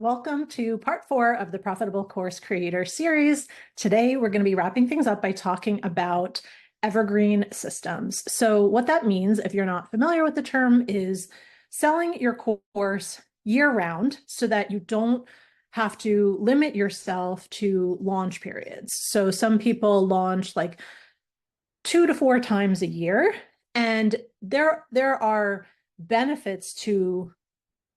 Welcome to part 4 of the Profitable Course Creator series. Today, we're going to be wrapping things up by talking about evergreen systems. So what that means, if you're not familiar with the term, is selling your course year-round so that you don't have to limit yourself to launch periods. So some people launch like 2 to 4 times a year, and there are benefits to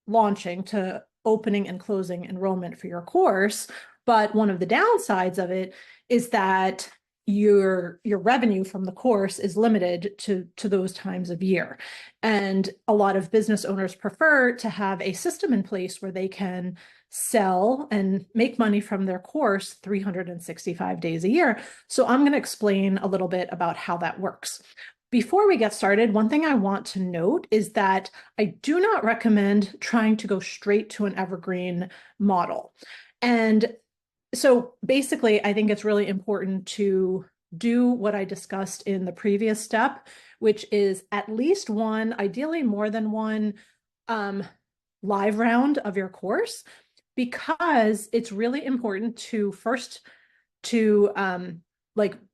launching, to opening and closing enrollment for your course. But one of the downsides of it is that your revenue from the course is limited to those times of year. And a lot of business owners prefer to have a system in place where they can sell and make money from their course 365 days a year. So I'm going to explain a little bit about how that works. Before we get started, one thing I want to note is that I do not recommend trying to go straight to an evergreen model. And so basically, I think it's really important to do what I discussed in the previous step, which is at least one, ideally more than one, live round of your course, because it's really important to first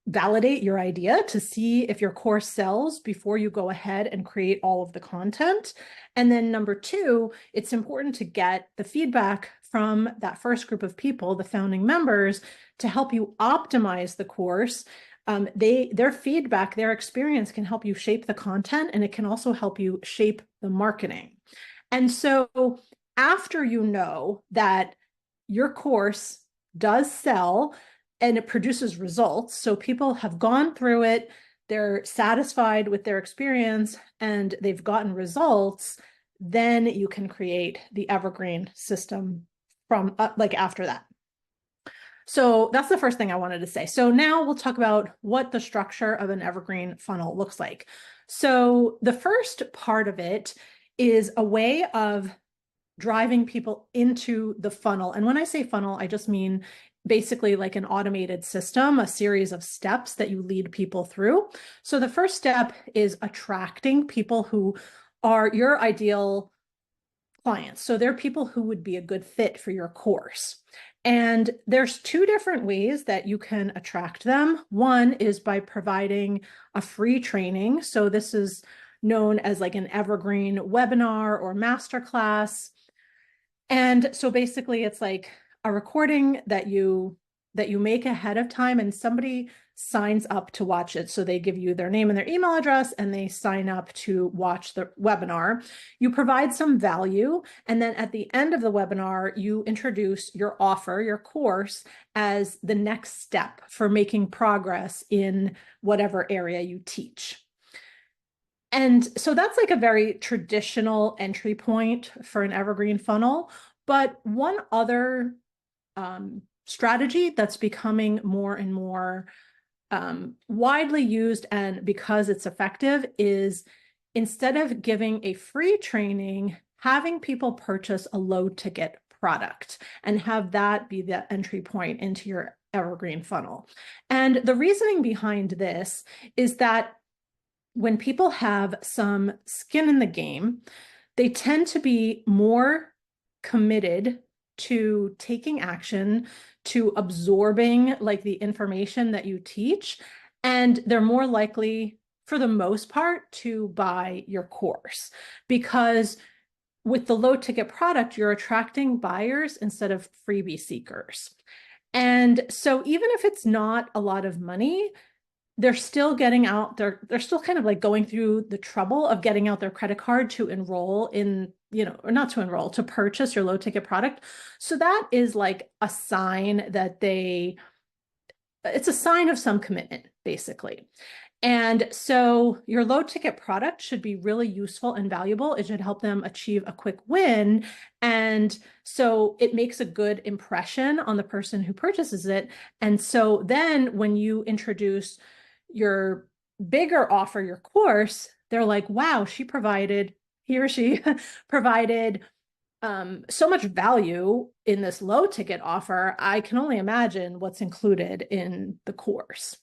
validate your idea to see if your course sells before you go ahead and create all of the content. And then number 2, it's important to get the feedback from that first group of people, the founding members, to help you optimize the course. Their feedback, their experience can help you shape the content, and it can also help you shape the marketing. And so after you know that your course does sell, and it produces results, so people have gone through it, they're satisfied with their experience, and they've gotten results, then you can create the evergreen system from after that. So that's the first thing I wanted to say. So now we'll talk about what the structure of an evergreen funnel looks like. So the first part of it is a way of driving people into the funnel. And when I say funnel, I just mean basically like an automated system, a series of steps that you lead people through. So the first step is attracting people who are your ideal clients. So they're people who would be a good fit for your course. And there's 2 different ways that you can attract them. One is by providing a free training. So this is known as like an evergreen webinar or masterclass. And so basically it's like a recording that you make ahead of time, and somebody signs up to watch it. So they give you their name and their email address, and they sign up to watch the webinar. You provide some value, and then at the end of the webinar, you introduce your offer, your course, as the next step for making progress in whatever area you teach. And so that's like a very traditional entry point for an evergreen funnel. But one other strategy that's becoming more and more widely used, and because it's effective, is instead of giving a free training, having people purchase a low ticket product and have that be the entry point into your evergreen funnel. And the reasoning behind this is that when people have some skin in the game, they tend to be more committed to taking action, to absorbing like the information that you teach, and they're more likely, for the most part, to buy your course. Because with the low ticket product, you're attracting buyers instead of freebie seekers. And so even if it's not a lot of money, they're still getting out, they're still kind of like going through the trouble of getting out their credit card to enroll in, or not to enroll, to purchase your low ticket product. So that is like a sign that it's a sign of some commitment, basically. And so your low ticket product should be really useful and valuable. It should help them achieve a quick win. And so it makes a good impression on the person who purchases it. And so then when you introduce your bigger offer, your course, they're like, wow, he or she provided so much value in this low ticket offer. I can only imagine what's included in the course.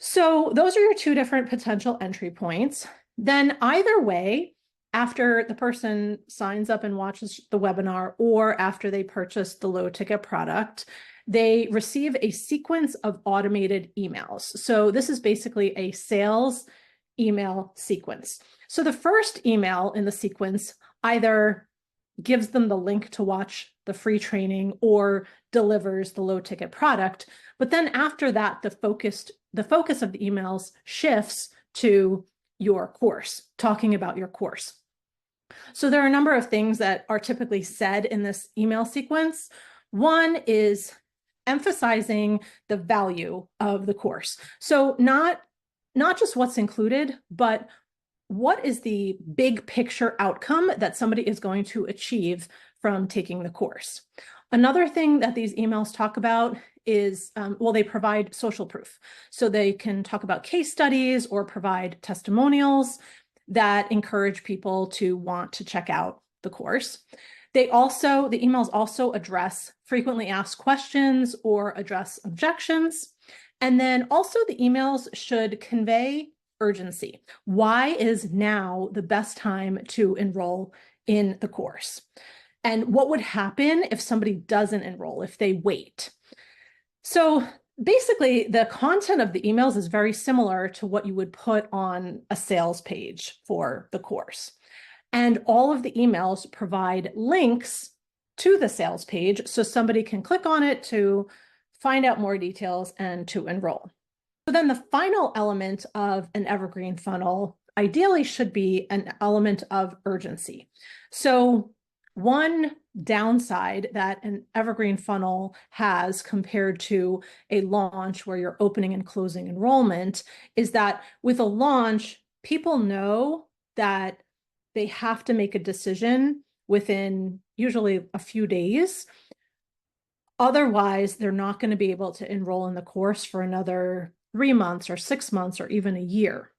So those are your 2 different potential entry points. Then either way, after the person signs up and watches the webinar, or after they purchase the low ticket product, they receive a sequence of automated emails. So this is basically a sales email sequence. So the first email in the sequence either gives them the link to watch the free training or delivers the low ticket product. But then after that, the focus of the emails shifts to your course, talking about your course. So there are a number of things that are typically said in this email sequence. One is emphasizing the value of the course. So not just what's included, but what is the big picture outcome that somebody is going to achieve from taking the course. Another thing that these emails talk about is, well, they provide social proof. So they can talk about case studies or provide testimonials that encourage people to want to check out the course. The emails also address frequently asked questions or address objections. And then also the emails should convey urgency. Why is now the best time to enroll in the course? And what would happen if somebody doesn't enroll, if they wait? So basically, the content of the emails is very similar to what you would put on a sales page for the course. And all of the emails provide links to the sales page so somebody can click on it to find out more details and to enroll. So then the final element of an evergreen funnel ideally should be an element of urgency. So one downside that an evergreen funnel has compared to a launch where you're opening and closing enrollment is that with a launch, people know that they have to make a decision within usually a few days. Otherwise, they're not going to be able to enroll in the course for another 3 months or 6 months or even a year.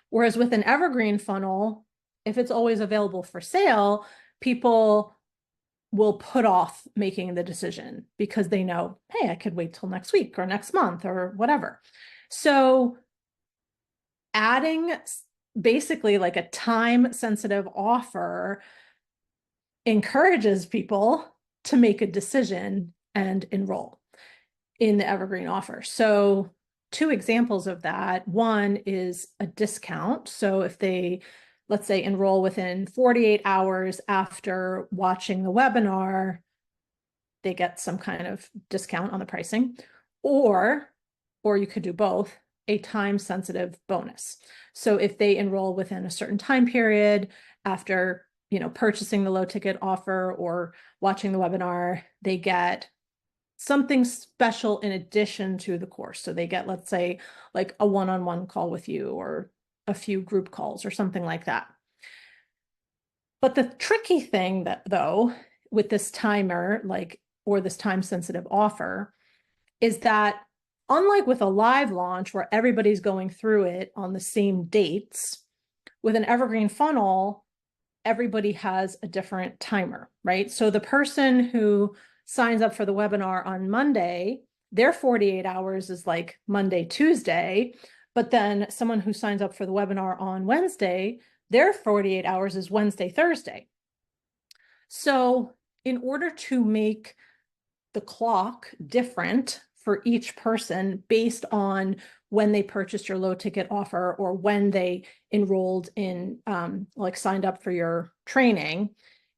Whereas with an evergreen funnel, if it's always available for sale, people will put off making the decision because they know, hey, I could wait till next week or next month or whatever. So adding basically like a time-sensitive offer encourages people to make a decision and enroll in the evergreen offer. So 2 examples of that. One is a discount. So if they, let's say, enroll within 48 hours after watching the webinar, they get some kind of discount on the pricing. Or you could do both, a time-sensitive bonus. So if they enroll within a certain time period after, purchasing the low ticket offer or watching the webinar, they get something special in addition to the course. So they get, let's say, like a one-on-one call with you or a few group calls or something like that. But the tricky thing though, with this timer, or this time-sensitive offer, is that unlike with a live launch where everybody's going through it on the same dates, with an evergreen funnel, everybody has a different timer, right? So the person who signs up for the webinar on Monday, their 48 hours is like Monday, Tuesday, but then someone who signs up for the webinar on Wednesday, their 48 hours is Wednesday, Thursday. So in order to make the clock different for each person based on when they purchased your low ticket offer or when they enrolled in, signed up for your training,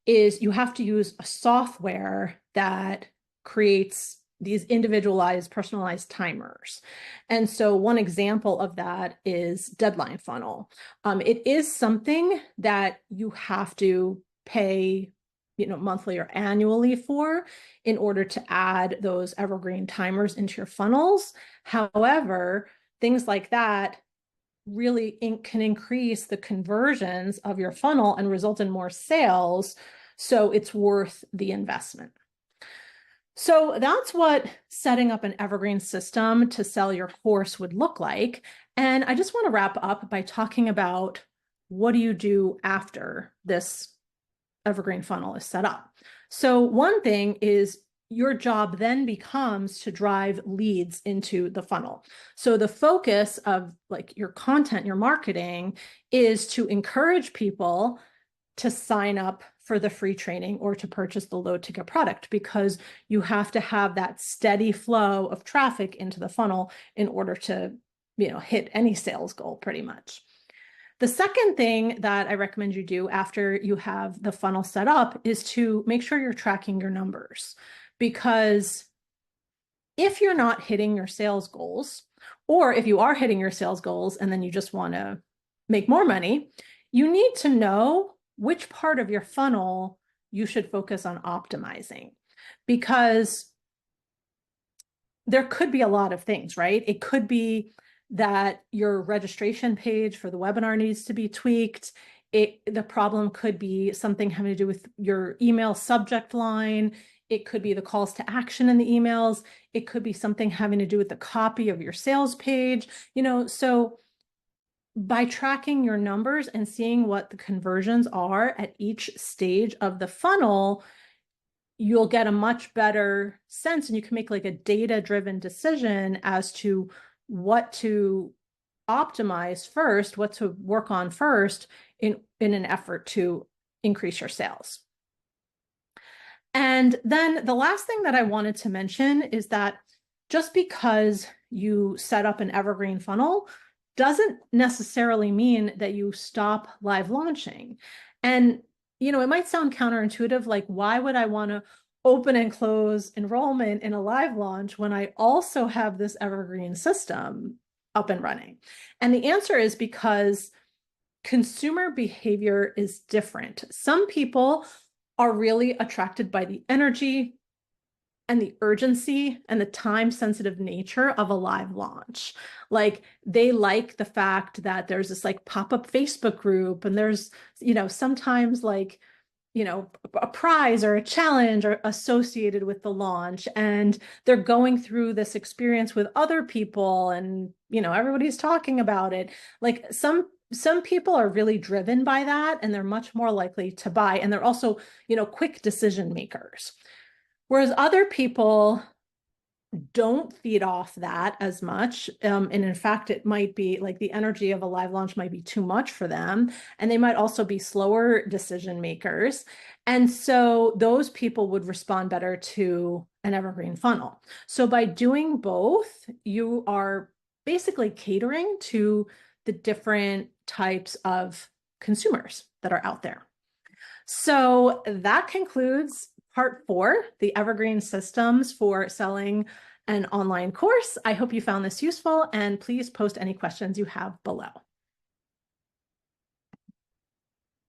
is you have to use a software that creates these individualized, personalized timers. And so one example of that is Deadline Funnel. It is something that you have to pay monthly or annually for in order to add those evergreen timers into your funnels. However, things like that really can increase the conversions of your funnel and result in more sales. So it's worth the investment. So that's what setting up an evergreen system to sell your course would look like. And I just want to wrap up by talking about what do you do after this evergreen funnel is set up. So one thing is your job then becomes to drive leads into the funnel. So the focus of like your content, your marketing is to encourage people to sign up for the free training or to purchase the low ticket product, because you have to have that steady flow of traffic into the funnel in order to, hit any sales goal pretty much. The second thing that I recommend you do after you have the funnel set up is to make sure you're tracking your numbers, because if you're not hitting your sales goals, or if you are hitting your sales goals and then you just want to make more money, you need to know which part of your funnel you should focus on optimizing, because there could be a lot of things, right? It could be that your registration page for the webinar needs to be tweaked. The problem could be something having to do with your email subject line. It could be the calls to action in the emails. It could be something having to do with the copy of your sales page. So by tracking your numbers and seeing what the conversions are at each stage of the funnel, you'll get a much better sense, and you can make like a data-driven decision as to what to optimize first, what to work on first in an effort to increase your sales. And then the last thing that I wanted to mention is that just because you set up an evergreen funnel doesn't necessarily mean that you stop live launching. And, it might sound counterintuitive, like, why would I want to open and close enrollment in a live launch when I also have this evergreen system up and running? And the answer is because consumer behavior is different. Some people are really attracted by the energy and the urgency and the time-sensitive nature of a live launch. Like, they like the fact that there's this like pop-up Facebook group, and there's, sometimes like, a prize or a challenge are associated with the launch, and they're going through this experience with other people, and, everybody's talking about it. Like, some people are really driven by that, and they're much more likely to buy, and they're also, quick decision makers. Whereas other people don't feed off that as much. And in fact, it might be like the energy of a live launch might be too much for them. And they might also be slower decision makers. And so those people would respond better to an evergreen funnel. So by doing both, you are basically catering to the different types of consumers that are out there. So that concludes part 4, the evergreen systems for selling an online course. I hope you found this useful, and please post any questions you have below.